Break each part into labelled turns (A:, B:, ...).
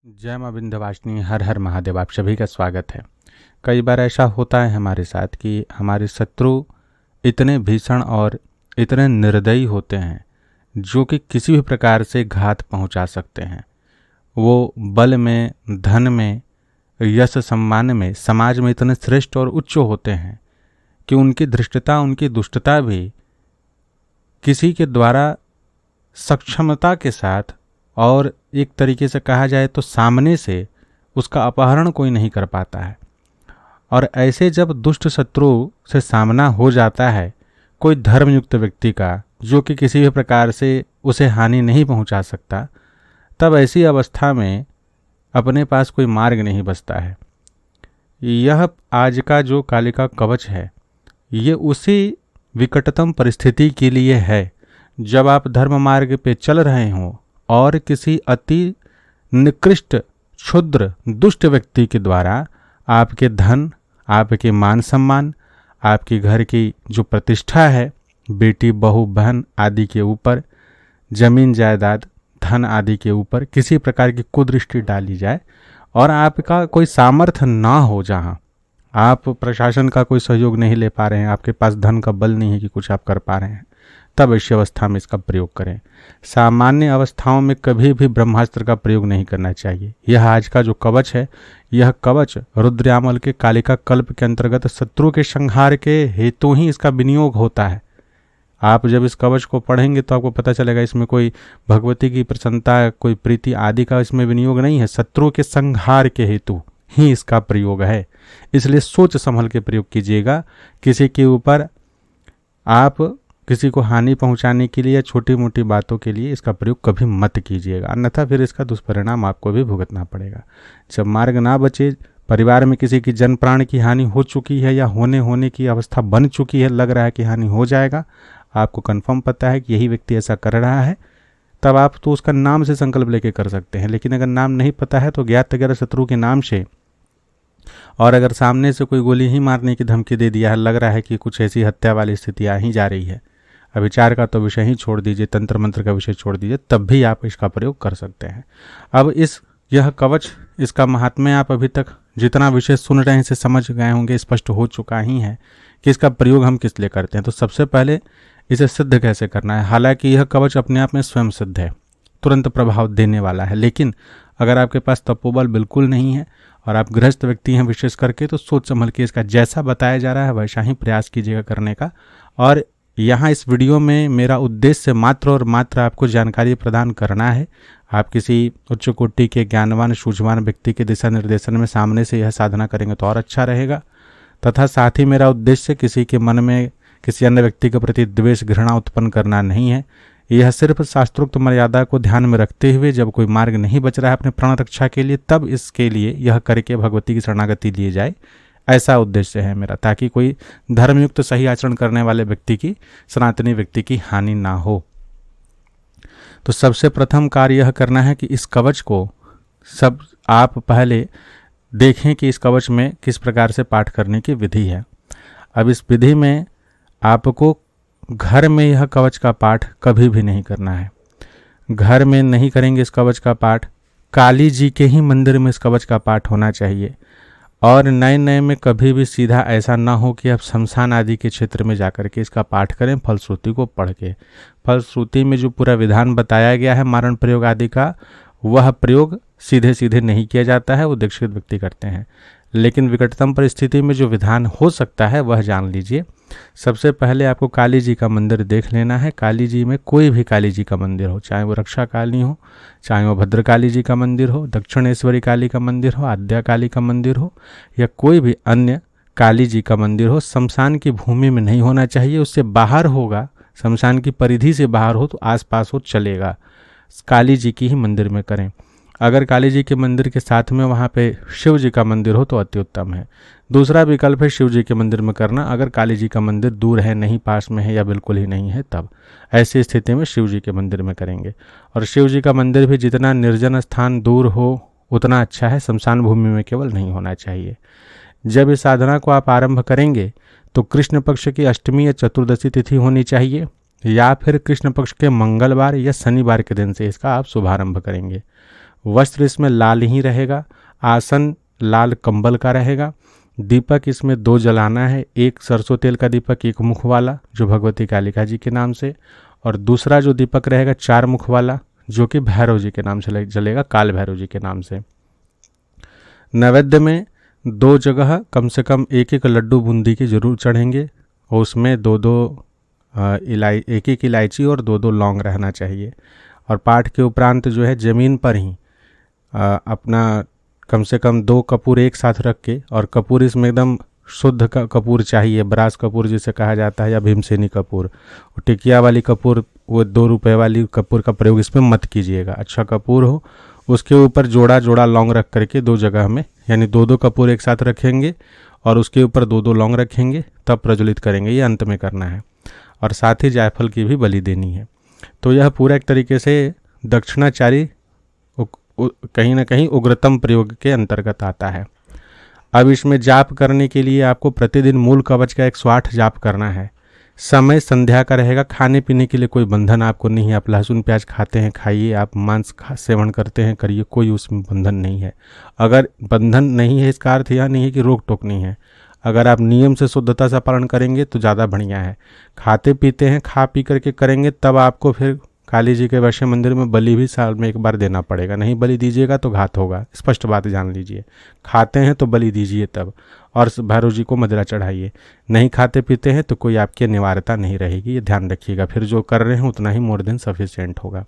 A: जय मां विंध्यवासिनी, हर हर महादेव। आप सभी का स्वागत है। कई बार ऐसा होता है हमारे साथ कि हमारे शत्रु इतने भीषण और इतने निर्दयी होते हैं जो कि किसी भी प्रकार से घात पहुंचा सकते हैं। वो बल में, धन में, यश सम्मान में, समाज में इतने श्रेष्ठ और उच्च होते हैं कि उनकी धृष्टता, उनकी दुष्टता भी किसी के द्वारा सक्षमता के साथ और एक तरीके से कहा जाए तो सामने से उसका अपहरण कोई नहीं कर पाता है। और ऐसे जब दुष्ट शत्रु से सामना हो जाता है कोई धर्मयुक्त व्यक्ति का, जो कि किसी भी प्रकार से उसे हानि नहीं पहुंचा सकता, तब ऐसी अवस्था में अपने पास कोई मार्ग नहीं बचता है। यह आज का जो कालिका कवच है, ये उसी विकटतम परिस्थिति के लिए है जब आप धर्म मार्ग पे चल रहे हों और किसी अति निकृष्ट, क्षुद्र, दुष्ट व्यक्ति के द्वारा आपके धन, आपके मान सम्मान, आपके घर की जो प्रतिष्ठा है, बेटी, बहू, बहन आदि के ऊपर, जमीन जायदाद, धन आदि के ऊपर किसी प्रकार की कुदृष्टि डाली जाए और आपका कोई सामर्थ्य ना हो, जहाँ आप प्रशासन का कोई सहयोग नहीं ले पा रहे हैं, आपके पास धन का बल नहीं है कि कुछ आप कर पा रहे हैं, तब ऐसी अवस्था में इसका प्रयोग करें। सामान्य अवस्थाओं में कभी भी ब्रह्मास्त्र का प्रयोग नहीं करना चाहिए। यह आज का जो कवच है, यह कवच रुद्रयामल के कालिका कल्प के अंतर्गत शत्रु के संहार के हेतु ही इसका विनियोग होता है। आप जब इस कवच को पढ़ेंगे तो आपको पता चलेगा इसमें कोई भगवती की प्रसन्नता, कोई प्रीति आदि का इसमें विनियोग नहीं है। शत्रु के संहार के हेतु ही इसका प्रयोग है। इसलिए सोच संभल के प्रयोग कीजिएगा। किसी के ऊपर आप किसी को हानि पहुंचाने के लिए या छोटी मोटी बातों के लिए इसका प्रयोग कभी मत कीजिएगा, अन्यथा फिर इसका दुष्परिणाम आपको भी भुगतना पड़ेगा। जब मार्ग ना बचे, परिवार में किसी की जन प्राण की हानि हो चुकी है या होने की अवस्था बन चुकी है, लग रहा है कि हानि हो जाएगा, आपको कंफर्म पता है कि यही व्यक्ति ऐसा कर रहा है, तब आप तो उसका नाम से संकल्प लेके कर सकते हैं। लेकिन अगर नाम नहीं पता है तो ज्ञात अगर शत्रु के नाम से, और अगर सामने से कोई गोली ही मारने की धमकी दे दिया है, लग रहा है कि कुछ ऐसी हत्या वाली स्थिति आ ही जा रही है, अविचार का तो विषय ही छोड़ दीजिए, तंत्र मंत्र का विषय छोड़ दीजिए, तब भी आप इसका प्रयोग कर सकते हैं। अब यह कवच, इसका महात्म्य आप अभी तक जितना विषय सुन रहे हैं इसे समझ गए होंगे, स्पष्ट हो चुका ही है कि इसका प्रयोग हम किस लिए करते हैं। तो सबसे पहले इसे सिद्ध कैसे करना है। हालांकि यह कवच अपने आप में स्वयं सिद्ध है, तुरंत प्रभाव देने वाला है, लेकिन अगर आपके पास तपोबल बिल्कुल नहीं है और आप गृहस्थ व्यक्ति हैं विशेष करके, तो सोच संभल के इसका जैसा बताया जा रहा है वैसा ही प्रयास कीजिएगा करने का। और यहाँ इस वीडियो में मेरा उद्देश्य मात्र और मात्र आपको जानकारी प्रदान करना है। आप किसी उच्च कोटि के ज्ञानवान, सूझवान व्यक्ति के दिशा निर्देशन में सामने से यह साधना करेंगे तो और अच्छा रहेगा। तथा साथ ही मेरा उद्देश्य किसी के मन में किसी अन्य व्यक्ति के प्रति द्वेष, घृणा उत्पन्न करना नहीं है। यह सिर्फ शास्त्रोक्त मर्यादा को ध्यान में रखते हुए जब कोई मार्ग नहीं बच रहा है अपने प्राण रक्षा के लिए, तब इसके लिए यह करके भगवती की शरणागति लिए जाए, ऐसा उद्देश्य है मेरा, ताकि कोई धर्मयुक्त सही आचरण करने वाले व्यक्ति की, सनातनी व्यक्ति की हानि ना हो। तो सबसे प्रथम कार्य यह करना है कि इस कवच को सब आप पहले देखें कि इस कवच में किस प्रकार से पाठ करने की विधि है। अब इस विधि में आपको घर में यह कवच का पाठ कभी भी नहीं करना है। घर में नहीं करेंगे इस कवच का पाठ, काली जी के ही मंदिर में इस कवच का पाठ होना चाहिए। और नए नए में कभी भी सीधा ऐसा ना हो कि आप शमशान आदि के क्षेत्र में जाकर के इसका पाठ करें फलश्रुति को पढ़ के। फलश्रुति में जो पूरा विधान बताया गया है मारण प्रयोग आदि का, वह प्रयोग सीधे सीधे नहीं किया जाता है, वो दीक्षित व्यक्ति करते हैं। लेकिन विकटतम परिस्थिति में जो विधान हो सकता है वह जान लीजिए। सबसे पहले आपको काली जी का मंदिर देख लेना है। काली जी में कोई भी काली जी का मंदिर हो, चाहे वो रक्षा काली हो, चाहे वो भद्रकाली जी का मंदिर हो, दक्षिणेश्वरी काली का मंदिर हो, आद्या काली का मंदिर हो, या कोई भी अन्य काली जी का मंदिर हो, शमशान की भूमि में नहीं होना चाहिए। उससे बाहर होगा, शमशान की परिधि से बाहर हो तो आसपास हो चलेगा। काली जी की ही मंदिर में करें। अगर काली जी के मंदिर के साथ में वहाँ पे शिव जी का मंदिर हो तो अति उत्तम है। दूसरा विकल्प है शिव जी के मंदिर में करना, अगर काली जी का मंदिर दूर है, नहीं पास में है या बिल्कुल ही नहीं है, तब ऐसी स्थिति में शिव जी के मंदिर में करेंगे। और शिव जी का मंदिर भी जितना निर्जन स्थान दूर हो उतना अच्छा है, शमशान भूमि में केवल नहीं होना चाहिए। जब इस साधना को आप आरंभ करेंगे तो कृष्ण पक्ष की अष्टमी या चतुर्दशी तिथि होनी चाहिए, या फिर कृष्ण पक्ष के मंगलवार या शनिवार के दिन से इसका आप शुभारंभ करेंगे। वस्त्र इसमें लाल ही रहेगा, आसन लाल कंबल का रहेगा। दीपक इसमें 2 जलाना है, एक सरसों तेल का दीपक 1 मुख वाला जो भगवती कालिका जी के नाम से, और दूसरा जो दीपक रहेगा 4 मुख वाला जो कि भैरव जी के नाम से जलेगा, काल भैरव जी के नाम से। नैवेद्य में 2 जगह कम से कम 1-1 लड्डू बूंदी के जरूर चढ़ेंगे, और उसमें 2-2 1-1 इलायची और 2-2 लौंग रहना चाहिए। और पाठ के उपरांत जो है ज़मीन पर ही अपना कम से कम 2 कपूर एक साथ रख के, और कपूर इसमें एकदम शुद्ध का कपूर चाहिए, ब्रास कपूर जिसे कहा जाता है या भीमसेनी कपूर। टिकिया वाली कपूर, वो 2 रुपए वाली कपूर का प्रयोग इसमें मत कीजिएगा, अच्छा कपूर हो। उसके ऊपर जोड़ा जोड़ा लौंग रख करके 2 जगह में, यानी 2-2 कपूर एक साथ रखेंगे और उसके ऊपर 2-2 लौंग रखेंगे, तब प्रज्वलित करेंगे। ये अंत में करना है। और साथ ही जायफल की भी बलि देनी है। तो यह पूरा एक तरीके से दक्षिणाचारी कहीं ना कहीं उग्रतम प्रयोग के अंतर्गत आता है। अब इसमें जाप करने के लिए आपको प्रतिदिन मूल कवच का 108 जाप करना है। समय संध्या का रहेगा। खाने पीने के लिए कोई बंधन आपको नहीं है। आप लहसुन प्याज खाते हैं खाइए, आप मांस सेवन करते हैं करिए, कोई उसमें बंधन नहीं है। अगर बंधन नहीं है इसका अर्थ यह नहीं है कि रोक टोक नहीं है। अगर आप नियम से शुद्धता से पालन करेंगे तो ज़्यादा बढ़िया है। खाते पीते हैं, खा पी करके करेंगे तब आपको फिर काली जी के वैश्य मंदिर में बलि भी साल में 1 बार देना पड़ेगा। नहीं बलि दीजिएगा तो घात होगा, स्पष्ट बात जान लीजिए। खाते हैं तो बलि दीजिए तब, और भैरव जी को मदिरा चढ़ाइए। नहीं खाते पीते हैं तो कोई आपकी अनिवार्यता नहीं रहेगी, ये ध्यान रखिएगा। फिर जो कर रहे हैं उतना ही मोर देन सफिशिएंट होगा।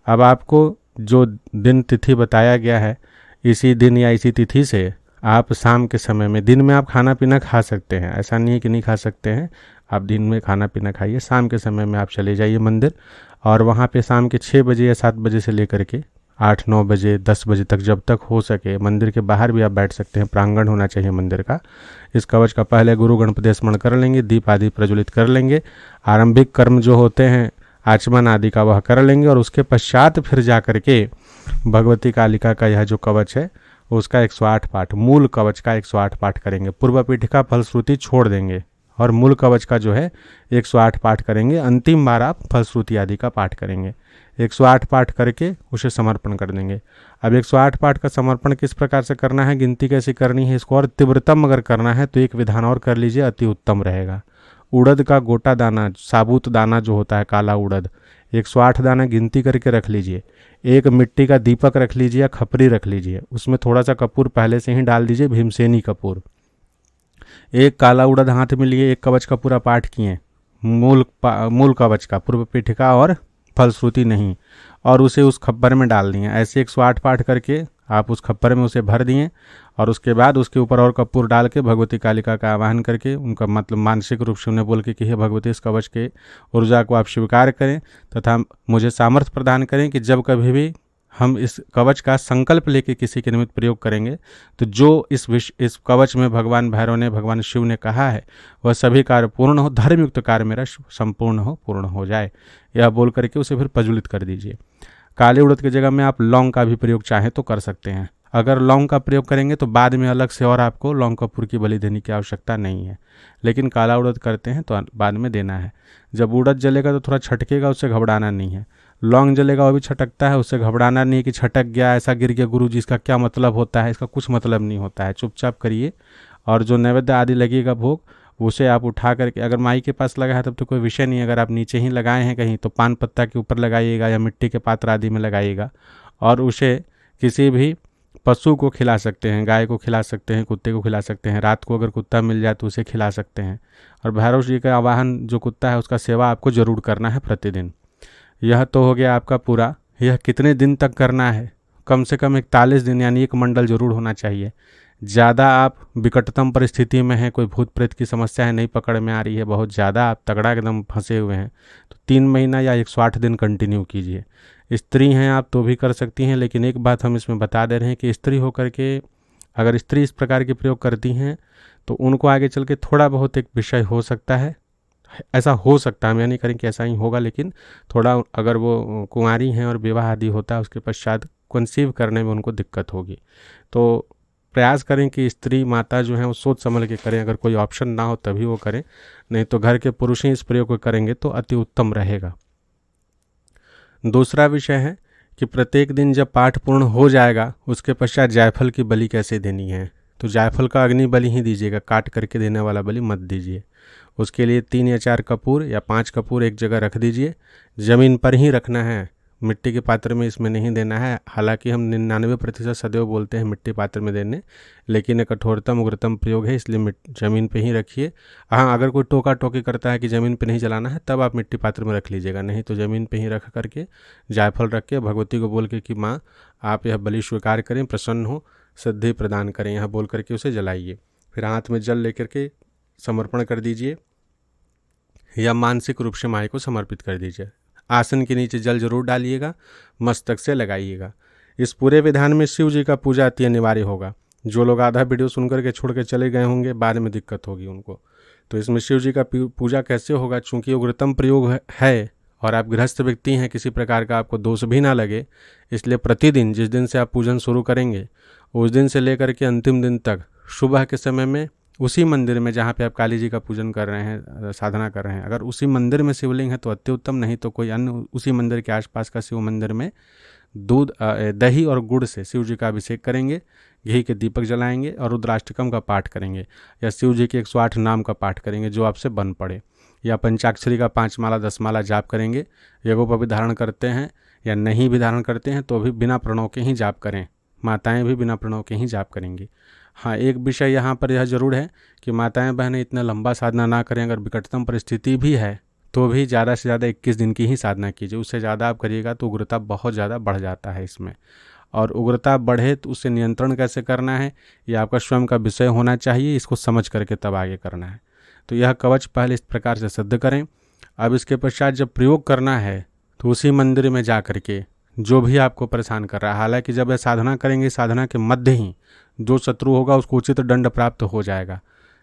A: अब आपको जो दिन तिथि बताया गया है, इसी दिन या इसी तिथि से आप शाम के समय में, दिन में आप खाना पीना खा सकते हैं, ऐसा नहीं है कि नहीं खा सकते हैं। आप दिन में खाना पीना खाइए, शाम के समय में आप चले जाइए मंदिर, और वहाँ पे शाम के 6 बजे या 7 बजे से लेकर के 8-9 बजे 10 बजे तक, जब तक हो सके मंदिर के बाहर भी आप बैठ सकते हैं। प्रांगण होना चाहिए मंदिर का। इस कवच का पहले गुरु गणपति स्मरण कर लेंगे, दीप आदि प्रज्वलित कर लेंगे, आरंभिक कर्म जो होते हैं आचमन आदि का वह कर लेंगे, और उसके पश्चात फिर जा करके भगवती कालिका का यह जो कवच है उसका 108 पाठ, मूल कवच का 108 पाठ करेंगे। पूर्व पीठिका फलश्रुति छोड़ देंगे और मूल कवच का जो है 108 पाठ करेंगे। अंतिम बार आप फलश्रुति आदि का पाठ करेंगे। 108 पाठ करके उसे समर्पण कर देंगे। अब 108 पाठ का समर्पण किस प्रकार से करना है, गिनती कैसे करनी है, इसको और तीव्रतम अगर करना है तो एक विधान और कर लीजिए, अति उत्तम रहेगा। उड़द का गोटा दाना, साबुत दाना जो होता है काला उड़द, 108 दाना गिनती करके रख लीजिए। एक मिट्टी का दीपक रख लीजिए या खपरी रख लीजिए, उसमें थोड़ा सा कपूर पहले से ही डाल दीजिए, भीमसेनी कपूर। एक काला उड़द हाथ में लिए, एक कवच का पूरा पाठ किए, मूल कवच का, पूर्व पीठिका और फलश्रुति नहीं, और उसे उस खप्पर में डाल दिए। ऐसे 108 पाठ करके आप उस खप्पर में उसे भर दिए, और उसके बाद उसके ऊपर और कपूर डाल के भगवती कालिका का आवाहन करके, उनका मतलब मानसिक रूप से उन्हें बोल के कि हे भगवती, इस कवच के ऊर्जा को आप स्वीकार करें तथा मुझे सामर्थ्य प्रदान करें कि जब कभी भी हम इस कवच का संकल्प लेके किसी के निमित्त प्रयोग करेंगे तो जो इस कवच में भगवान भैरव ने, भगवान शिव ने कहा है वह सभी कार्य पूर्ण हो, धर्मयुक्त कार्य मेरा संपूर्ण हो, पूर्ण हो जाए, यह बोल करके उसे फिर प्रज्वलित कर दीजिए। काले उड़द की जगह में आप लौंग का भी प्रयोग चाहें तो कर सकते हैं। अगर लौंग का प्रयोग करेंगे तो बाद में अलग से और आपको लौंग कपूर की बलि देने की आवश्यकता नहीं है, लेकिन काला उड़द करते हैं तो बाद में देना है। जब उड़द जलेगा तो थोड़ा छटकेगा, उससे घबराना नहीं है। लौंग जलेगा वो भी छटकता है, उससे घबराना नहीं है कि छटक गया, ऐसा गिर गया गुरु जी, इसका क्या मतलब होता है, इसका कुछ मतलब नहीं होता है। चुपचाप करिए, और जो नैवेद्य आदि लगेगा भोग उसे आप उठा करके, अगर माई के पास लगा है तब तो कोई विषय नहीं। अगर आप नीचे ही लगाए हैं कहीं तो पान पत्ता के ऊपर लगाइएगा या मिट्टी के पात्र आदि में लगाइएगा, और उसे किसी भी पशु को खिला सकते हैं, गाय को खिला सकते हैं, कुत्ते को खिला सकते हैं। रात को अगर कुत्ता मिल जाए तो उसे खिला सकते हैं। और भैरव जी का आवाहन जो कुत्ता है उसका सेवा आपको जरूर करना है प्रतिदिन। यह तो हो गया आपका पूरा। यह कितने दिन तक करना है, कम से कम 41 दिन, यानी 1 मंडल जरूर होना चाहिए। ज़्यादा आप विकटतम परिस्थिति में हैं, कोई भूत प्रेत की समस्या है, नहीं पकड़ में आ रही है, बहुत ज़्यादा आप तगड़ा एकदम फंसे हुए हैं, तो 3 महीना या 108 दिन कंटिन्यू कीजिए। स्त्री हैं आप तो भी कर सकती हैं, लेकिन एक बात हम इसमें बता दे रहे हैं कि स्त्री होकर के अगर स्त्री इस प्रकार के प्रयोग करती हैं तो उनको आगे चल के थोड़ा बहुत एक विषय हो सकता है, ऐसा हो सकता है, हम यह नहीं करें कि ऐसा ही होगा, लेकिन थोड़ा अगर वो कुंवारी हैं और विवाह आदि होता है उसके पश्चात कंसीव करने में उनको दिक्कत होगी। तो प्रयास करें कि स्त्री माता जो हैं वो सोच समझ के करें। अगर कोई ऑप्शन ना हो तभी वो करें, नहीं तो घर के पुरुष ही इस प्रयोग को करेंगे तो अति उत्तम रहेगा। दूसरा विषय है कि प्रत्येक दिन जब पाठ पूर्ण हो जाएगा उसके पश्चात जायफल की बलि कैसे देनी है। तो जायफल का अग्नि बलि ही दीजिएगा, काट करके देने वाला बलि मत दीजिए। उसके लिए 3 या 4 कपूर या 5 कपूर एक जगह रख दीजिए। ज़मीन पर ही रखना है, मिट्टी के पात्र में इसमें नहीं देना है। हालांकि हम 99% सदैव बोलते हैं मिट्टी पात्र में देने, लेकिन एक कठोरतम उग्रतम प्रयोग है, इसलिए ज़मीन पे ही रखिए। हाँ, अगर कोई टोका टोकी करता है कि ज़मीन पे नहीं जलाना है तब आप मिट्टी पात्र में रख लीजिएगा, नहीं तो ज़मीन पे ही रख करके जायफल रख के भगवती को बोल के कि माँ आप यह बलि स्वीकार करें, प्रसन्न हो, सिद्धि प्रदान करें, यह बोल करके उसे जलाइए। फिर हाथ में जल लेकर के समर्पण कर दीजिए या मानसिक रूप से माई को समर्पित कर दीजिए। आसन के नीचे जल जरूर डालिएगा, मस्तक से लगाइएगा। इस पूरे विधान में शिव जी का पूजा अति अनिवार्य होगा। जो लोग आधा वीडियो सुन करके छोड़ के चले गए होंगे बाद में दिक्कत होगी उनको। तो इसमें शिव जी का पूजा कैसे होगा, चूँकि उग्रतम प्रयोग है और आप गृहस्थ व्यक्ति हैं, किसी प्रकार का आपको दोष भी ना लगे, इसलिए प्रतिदिन जिस दिन से आप पूजन शुरू करेंगे उस दिन से लेकर के अंतिम दिन तक सुबह के समय में उसी मंदिर में जहाँ पे आप काली जी का पूजन कर रहे हैं, साधना कर रहे हैं, अगर उसी मंदिर में शिवलिंग है तो अति उत्तम, नहीं तो कोई अन्य उसी मंदिर के आसपास का शिव मंदिर में दूध दही और गुड़ से शिव जी का अभिषेक करेंगे, घी के दीपक जलाएंगे और रुद्राष्टकम का पाठ करेंगे या शिव जी के 108 नाम का पाठ करेंगे जो आपसे बन पड़े, या पंचाक्षरी का 5 माला 10 माला जाप करेंगे। यज्ञोपवीत भी धारण करते हैं या नहीं भी धारण करते हैं तो भी बिना प्रणव के ही जाप करें, माताएं भी बिना प्रणव के ही जाप करेंगी। हाँ, एक विषय यहाँ पर यह जरूर है कि माताएं बहनें इतना लंबा साधना ना करें, अगर विकटतम परिस्थिति भी है तो भी ज़्यादा से ज़्यादा 21 दिन की ही साधना कीजिए। उससे ज़्यादा आप करिएगा तो उग्रता बहुत ज़्यादा बढ़ जाता है इसमें, और उग्रता बढ़े तो उससे नियंत्रण कैसे करना है ये आपका स्वयं का विषय होना चाहिए, इसको समझ करके तब आगे करना है। तो यह कवच पहले इस प्रकार से सिद्ध करें। अब इसके पश्चात जब प्रयोग करना है तो उसी मंदिर में जा करके जो भी आपको परेशान कर रहा है, हालांकि जब यह साधना करेंगे साधना के मध्य ही जो शत्रु होगा उसको उचित दंड प्राप्त हो जाएगा,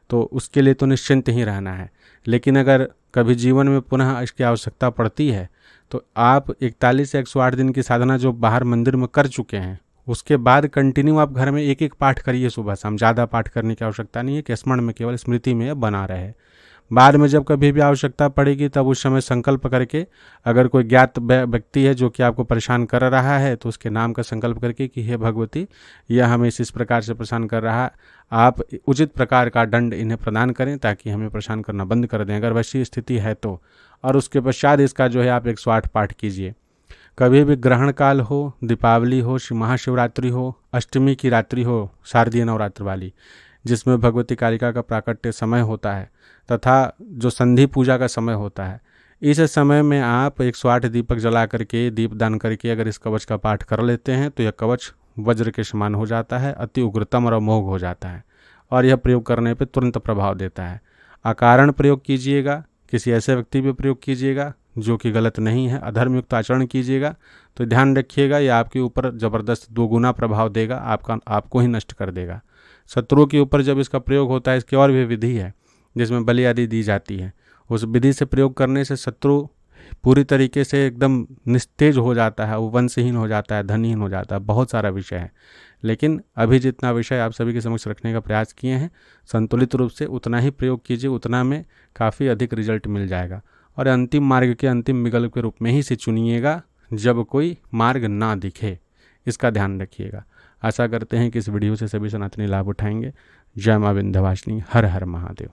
A: तो उसके लिए तो निश्चिंत ही रहना है। लेकिन अगर कभी जीवन में पुनः इसकी आवश्यकता पड़ती है तो आप 41 से 108 दिन की साधना जो बाहर मंदिर में कर चुके हैं उसके बाद कंटिन्यू आप घर में एक एक पाठ करिए सुबह शाम। ज़्यादा पाठ करने की आवश्यकता नहीं है कि स्मरण में केवल स्मृति में बना रहे। बाद में जब कभी भी आवश्यकता पड़ेगी तब उस समय संकल्प करके, अगर कोई ज्ञात व्यक्ति है जो कि आपको परेशान कर रहा है तो उसके नाम का संकल्प करके कि हे भगवती यह हमें इस प्रकार से परेशान कर रहा है, आप उचित प्रकार का दंड इन्हें प्रदान करें ताकि हमें परेशान करना बंद कर दें, अगर वैसी स्थिति है तो। और उसके पश्चात इसका जो है आप 108 पाठ कीजिए। कभी भी ग्रहण काल हो, दीपावली हो, महाशिवरात्रि हो, अष्टमी की रात्रि हो, शारदीय नवरात्र वाली जिसमें भगवती कालिका का प्राकट्य समय होता है तथा जो संधि पूजा का समय होता है, इस समय में आप 108 दीपक जला करके दीपदान करके अगर इस कवच का पाठ कर लेते हैं तो यह कवच वज्र के समान हो जाता है, अति उग्रतम और अमोघ हो जाता है और यह प्रयोग करने पर तुरंत प्रभाव देता है। अकारण प्रयोग कीजिएगा, किसी ऐसे व्यक्ति पे प्रयोग कीजिएगा जो कि गलत नहीं है, अधर्मयुक्त आचरण कीजिएगा तो ध्यान रखिएगा यह आपके ऊपर ज़बरदस्त 2 गुना प्रभाव देगा, आपको ही नष्ट कर देगा। शत्रु के ऊपर जब इसका प्रयोग होता है, इसकी और भी विधि है जिसमें बलि आदि दी जाती है, उस विधि से प्रयोग करने से शत्रु पूरी तरीके से एकदम निस्तेज हो जाता है, वो वंशहीन हो जाता है, धनहीन हो जाता है। बहुत सारा विषय है, लेकिन अभी जितना विषय आप सभी के समक्ष रखने का प्रयास किए हैं संतुलित रूप से उतना ही प्रयोग कीजिए, उतना में काफ़ी अधिक रिजल्ट मिल जाएगा। और अंतिम मार्ग के अंतिम विकल्प के रूप में ही से चुनिएगा जब कोई मार्ग ना दिखे, इसका ध्यान रखिएगा। आशा करते हैं कि इस वीडियो से सभी सनातनी लाभ उठाएंगे। जय मां विंध्यवासिनी, हर हर महादेव।